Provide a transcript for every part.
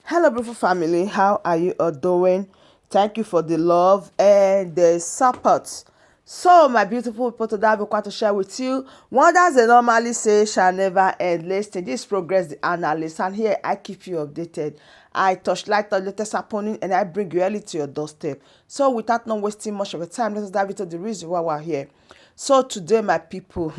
Hello, beautiful family. How are you all doing? Thank you for the love and the support. So, my beautiful people, today I've got to share with you wonders they normally say shall never end. Listen, this is Progress the Analyst, and here I keep you updated. I touch light on the latest happening and I bring reality to your doorstep. So, without not wasting much of your time, let's dive into the reason why we're here. So, today, my people,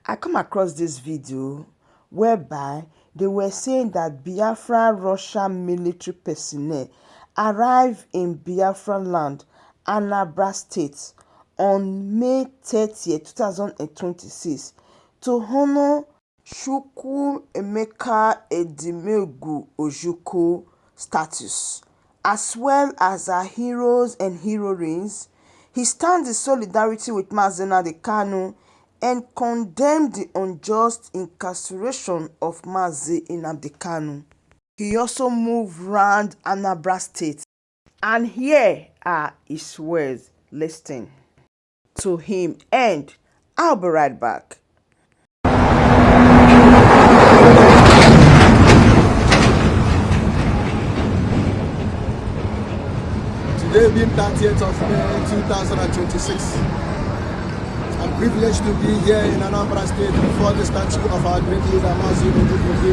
I come across this video whereby they were saying that Biafra Russian military personnel arrived in Biafra land, Anambra State, on May 30th, 2026 to honor Ojukwu Emeka Edimegu Ojukwu status, as well as our heroes and heroines. He stands in solidarity with Mazi Nnamdi Kanu and condemned the unjust incarceration of Mazi Nnamdi Kanu. He also moved round Anambra State, and here are his words. Listen to him, and I'll be right back. Today being 30th of May 2026, I'm privileged to be here in Anambra State before the statue of our great leader Mazi Ojukwu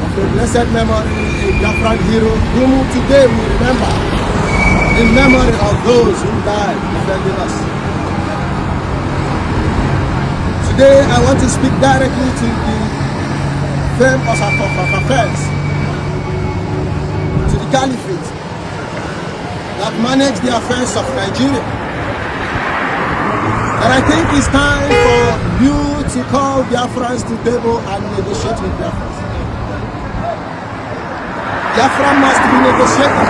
of the blessed memory, a Biafran hero whom today we remember in memory of those who died defending us. Today I want to speak directly to the famous of affairs, to the caliphate that manage the affairs of Nigeria. And I think it's time for you to call Biafrans to table and negotiate with Biafrans. Biafra must be negotiated.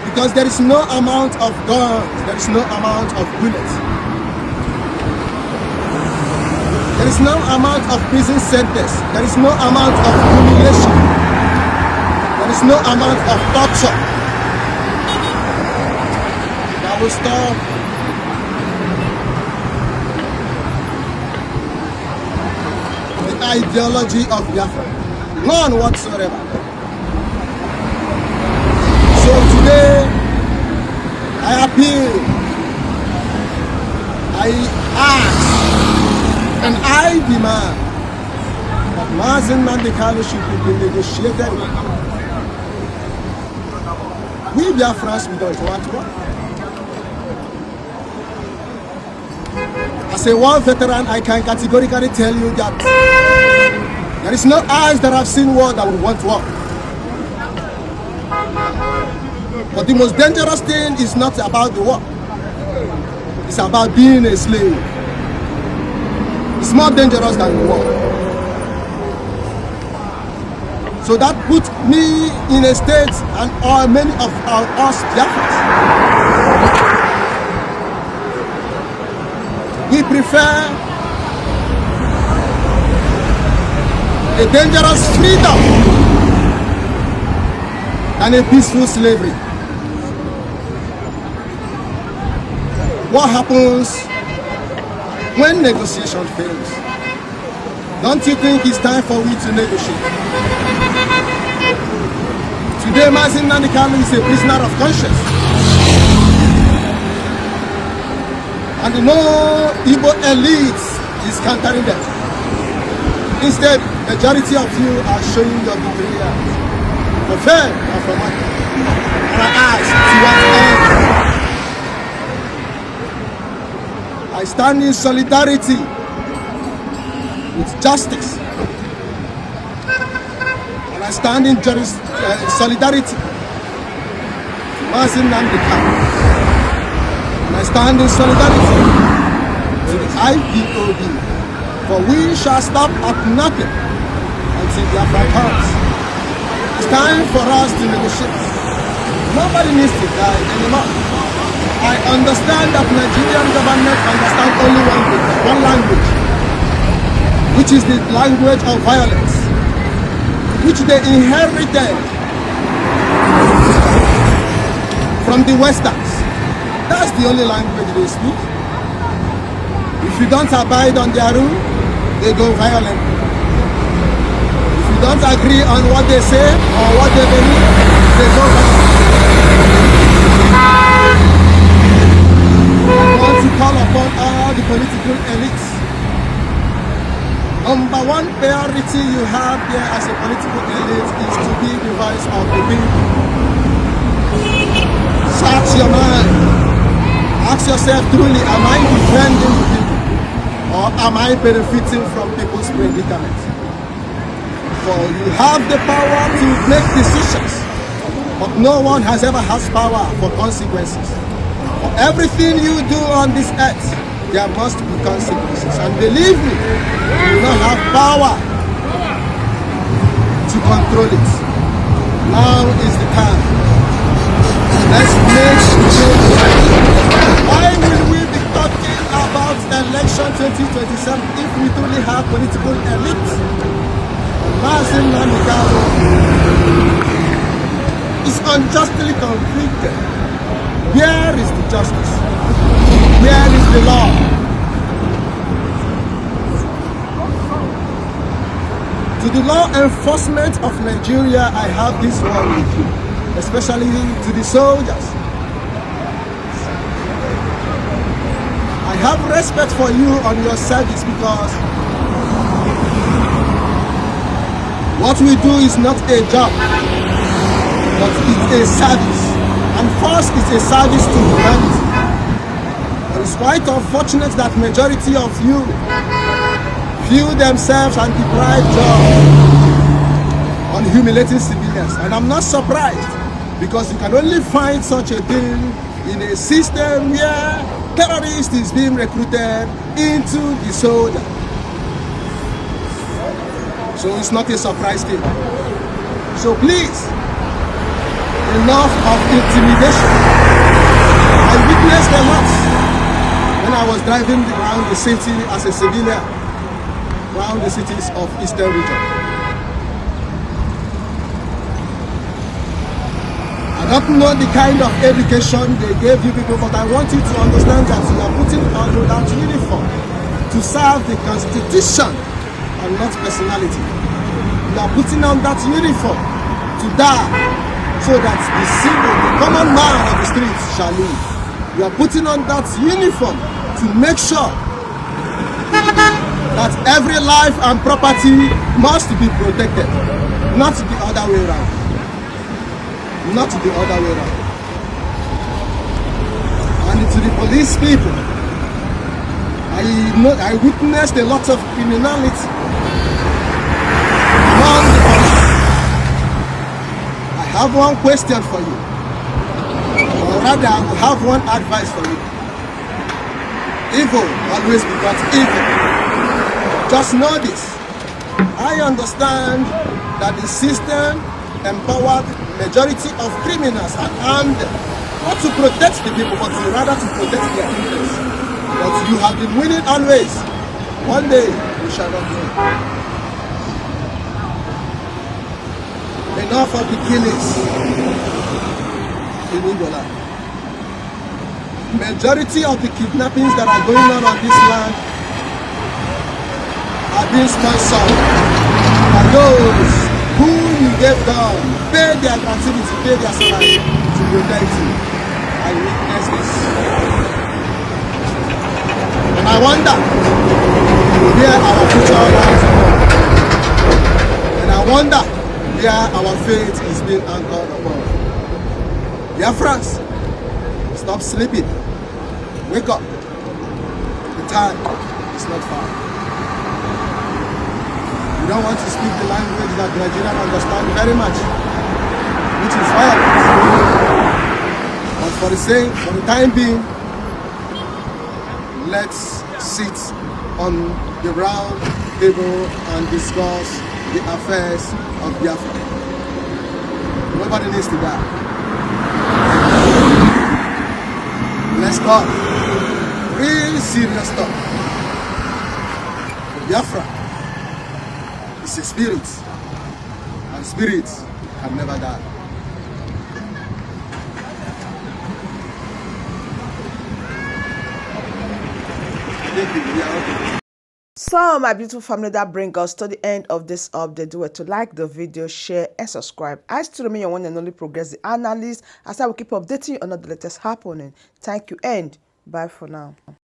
Because there is no amount of guns, there is no amount of bullets. There is no amount of prison sentence. There is no amount of humiliation. There is no amount of torture that will stop the ideology of Biafra. None whatsoever. So today, I appeal, I ask, and I demand that Mazi Nnamdi Kanu should be negotiated with. We Biafrans, we don't want war. As a war veteran, I can categorically tell you that there is no eyes that have seen war that would want war. But the most dangerous thing is not about the war. It's about being a slave. It's more dangerous than the war. So that puts me in a state, and many of us Biafrans, we prefer a dangerous freedom than a peaceful slavery. What happens when negotiation fails? Don't you think it's time for we to negotiate? Today, Mazi Nnamdi Kanu is a prisoner of conscience. And no Igbo elite is countering them. Instead, majority of you are showing your degree for fair and for money. And I ask, to what end? I stand in solidarity with justice. And I stand in solidarity with Mazi Nnamdi Kanu. And I stand in solidarity to the IPOB. For we shall stop at nothing until Biafra comes. It's time for us to negotiate. Nobody needs to die anymore. I understand that Nigerian government understands only one language, which is the language of violence, which they inherited from the Westerns. That's the only language they speak. If If you don't abide on their rule, they go violent. If you don't agree on what they say or what they believe, they go violent. I want to call upon all the political elites. Number one priority you have here as a political elite is to be the voice of the people. Search your mind. Ask yourself truly, am I defending the people? Or am I benefiting from people's predicament? For you have the power to make decisions, but no one has ever has power for consequences. For everything you do on this earth, there must be consequences. And believe me, you do not have power to control it. Now is the time. Let's make change. Why will we be talking about election 2027 if we truly have political elites? Anambra is unjustly convicted. Where is the justice? Where is the law? To the law enforcement of Nigeria, I have this one with you, especially to the soldiers. I have respect for you on your service because what we do is not a job, but it's a service. And first, it's a service to humanity. It's quite unfortunate that majority of you view themselves and deprive jobs on humiliating civilians. And I'm not surprised, because you can only find such a thing in a system where terrorist is being recruited into the soldier. So it's not a surprise thing. So please, enough of intimidation. I witnessed a lot when I was driving around the city as a civilian, around the cities of Eastern region. I don't know the kind of education they gave you people, but I want you to understand that you are putting on that uniform to serve the Constitution and not personality. You are putting on that uniform to die, so that the simple, the common man of the streets shall live. You are putting on that uniform to make sure that every life and property must be protected, not the other way around. Not the other way around. And to the police people, I witnessed a lot of criminality among the police. I have one question for you, or rather I will have one advice for you. Evil always becomes evil. Just know this. I understand that the system empowered majority of criminals and armed them, not to protect the people, but rather to protect their interests. But you have been winning always. One day we shall not know. Enough of the killings in Angola. Majority of the kidnappings that are going on this land are being sponsored by those who you gave them, pay their gratuity, pay their salary to protect you. I witness this. And I wonder where our future lies upon. And I wonder where our faith is being anchored upon. Dear friends, stop sleeping. Wake up. The time is not far. You don't want to speak the language that Nigerians understand very much, which is violence. But for the time being, let's sit on the round table and discuss the affairs of Biafra. Nobody needs to die. Let's talk. Really serious talk. Biafra is a spirit, and spirits can never die. Thank you. Yeah, okay. So, my beautiful family, that brings us to the end of this update. Do it to like the video, share, and subscribe. I still remain your one and only Progress the Analyst, as I will keep updating you on all the latest happening. Thank you, and bye for now.